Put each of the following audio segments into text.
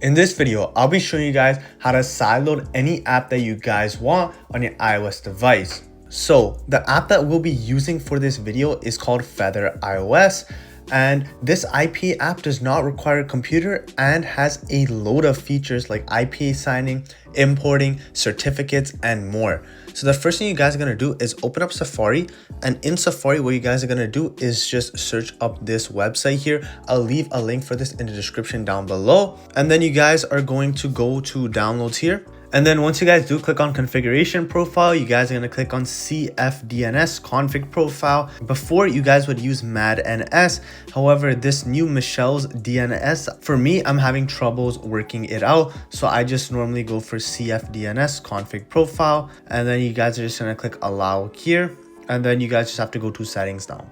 In this video, I'll be showing you guys how to sideload any app that you guys want on your iOS device. So the app that we'll be using for this video is called Feather iOS. And this IPA app does not require a computer and has a load of features like IPA signing, importing, certificates, and more. So the first thing you guys are gonna do is open up Safari, and in Safari, what you guys are gonna do is just search up this website here. I'll leave a link for this in the description down below. And then you guys are going to go to downloads here. And then once you guys do click on configuration profile, you guys are going to click on CFDNS config profile. Before, you guys would use MadNS. However, this new Michelle's DNS, for me, I'm having troubles working it out. So I just normally go for CFDNS config profile. And then you guys are just going to click allow here. And then you guys just have to go to settings now.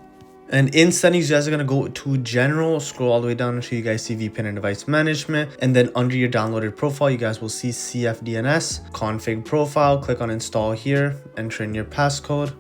And in settings, you guys are going to go to general, scroll all the way down until you guys see VPN and device management. And then under your downloaded profile, you guys will see CFDNS, config profile, click on install here, enter in your passcode,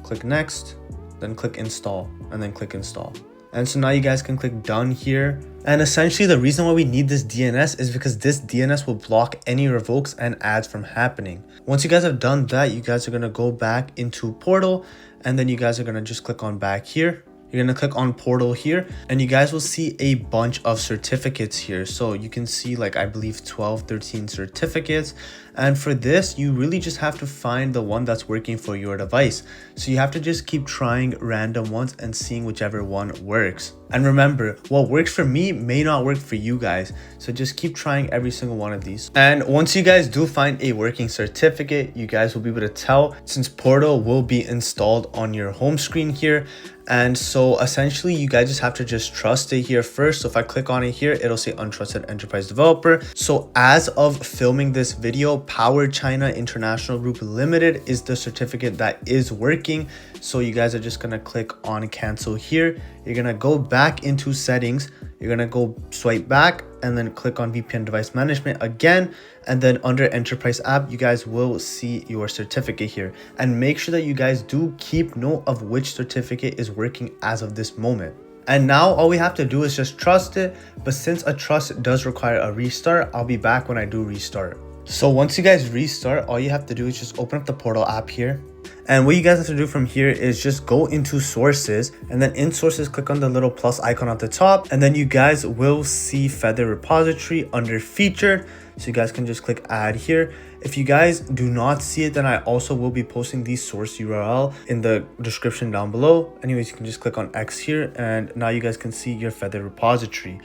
click next, then click install, and then click install. And so now you guys can click done here. And essentially the reason why we need this DNS is because this DNS will block any revokes and ads from happening. Once you guys have done that, you guys are going to go back into portal, and then you guys are going to just click on back here. You're going to click on portal here, and you guys will see a bunch of certificates here. So you can see like, I believe 12, 13 certificates. And for this, you really just have to find the one that's working for your device. So you have to just keep trying random ones and seeing whichever one works. And remember, what works for me may not work for you guys. So just keep trying every single one of these. And once you guys do find a working certificate, you guys will be able to tell, since Portal will be installed on your home screen here. And so essentially you guys just have to just trust it here first. So if I click on it here, it'll say untrusted enterprise developer. So as of filming this video, Power China International Group Limited is the certificate that is working. So you guys are just going to click on cancel here. You're going to go back into settings. You're going to go swipe back and then click on VPN device management again. And then under enterprise app, you guys will see your certificate here. And make sure that you guys do keep note of which certificate is working as of this moment. And now all we have to do is just trust it. But since a trust does require a restart, I'll be back when I do restart. So once you guys restart, all you have to do is just open up the portal app here. And what you guys have to do from here is just go into sources, and then in sources, click on the little plus icon at the top. And then you guys will see Feather repository under featured. So you guys can just click add here. If you guys do not see it, then I also will be posting the source URL in the description down below. Anyways, you can just click on X here, and now you guys can see your Feather repository.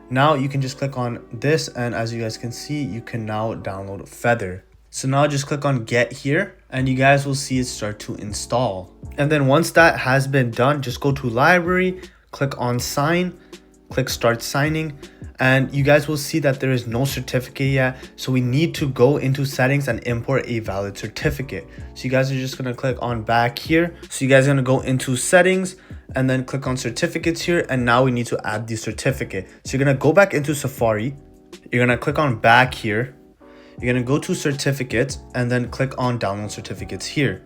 Now you can just click on this, and as you guys can see, you can now download Feather. So now just click on get here, and you guys will see it start to install. And then once that has been done, just go to library, click on sign, click start signing, and you guys will see that there is no certificate yet. So we need to go into settings and import a valid certificate. So you guys are just going to click on back here. So you guys are going to go into settings and then click on certificates here. And now we need to add the certificate. So you're going to go back into Safari. You're going to click on back here. You're going to go to certificates and then click on download certificates here.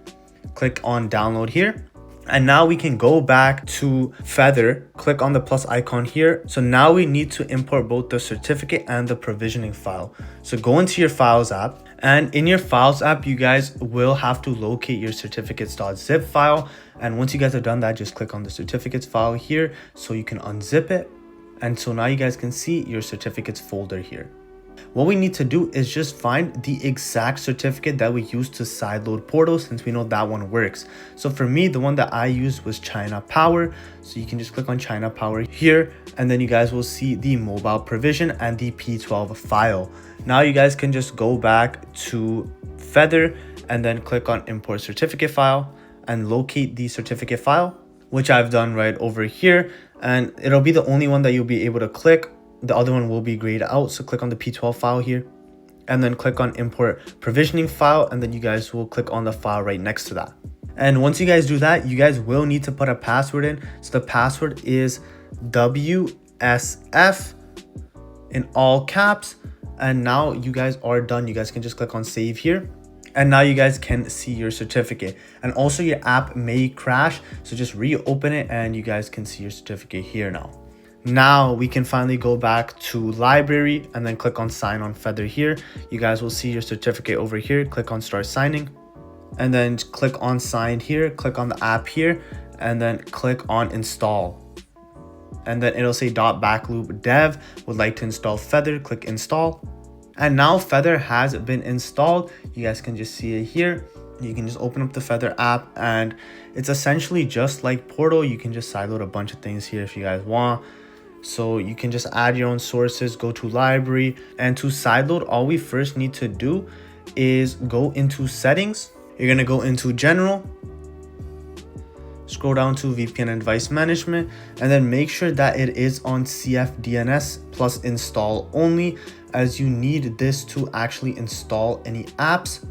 Click on download here. And now we can go back to Feather, click on the plus icon here. So now we need to import both the certificate and the provisioning file. So go into your files app, and in your files app, you guys will have to locate your certificates.zip file. And once you guys have done that, just click on the certificates file here so you can unzip it. And so now you guys can see your certificates folder here. What we need to do is just find the exact certificate that we use to sideload portal, since we know that one works. So for me, the one that I used was China Power. So you can just click on China Power here, and then you guys will see the mobile provision and the P12 file. Now you guys can just go back to Feather and then click on import certificate file and locate the certificate file, which I've done right over here. And it'll be the only one that you'll be able to click. The other one will be grayed out. So click on the P12 file here and then click on import provisioning file. And then you guys will click on the file right next to that. And once you guys do that, you guys will need to put a password in. So the password is WSF in all caps. And now you guys are done. You guys can just click on save here. And now you guys can see your certificate. And also your app may crash. So just reopen it and you guys can see your certificate here now. Now we can finally go back to library and then click on sign on Feather here. You guys will see your certificate over here. Click on start signing and then click on sign here, click on the app here, and then click on install. And then it'll say .backloop dev would like to install Feather, click install. And now Feather has been installed. You guys can just see it here. You can just open up the Feather app and it's essentially just like Portal. You can just sideload a bunch of things here if you guys want. So you can just add your own sources, go to library, and to sideload, all we first need to do is go into settings. You're gonna go into general, scroll down to VPN and device management, and then make sure that it is on CFDNS plus install only, as you need this to actually install any apps.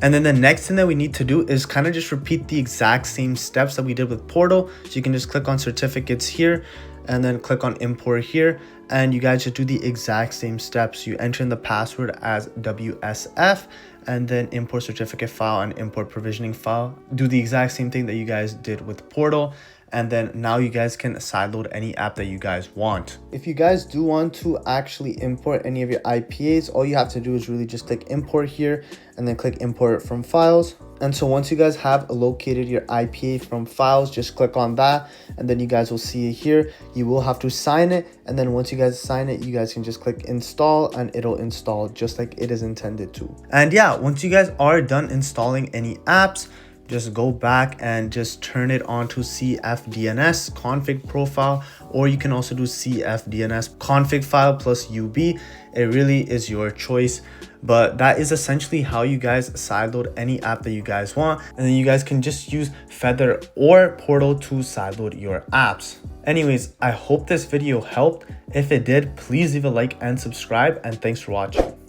And then the next thing that we need to do is kind of just repeat the exact same steps that we did with Portal. So you can just click on certificates here and then click on import here, and you guys just do the exact same steps. You enter in the password as WSF and then import certificate file and import provisioning file. Do the exact same thing that you guys did with Portal, and then now you guys can sideload any app that you guys want. If you guys do want to actually import any of your IPAs, all you have to do is really just click import here and then click import from files. And so once you guys have located your IPA from files, just click on that and then you guys will see it here. You will have to sign it, and then once you guys sign it, you guys can just click install and it'll install just like it is intended to. And yeah, once you guys are done installing any apps, just go back and just turn it on to CFDNS config profile, or you can also do CFDNS config file plus UB. It really is your choice, but that is essentially how you guys sideload any app that you guys want. And then you guys can just use Feather or Portal to sideload your apps. Anyways, I hope this video helped. If it did, please leave a like and subscribe, and thanks for watching.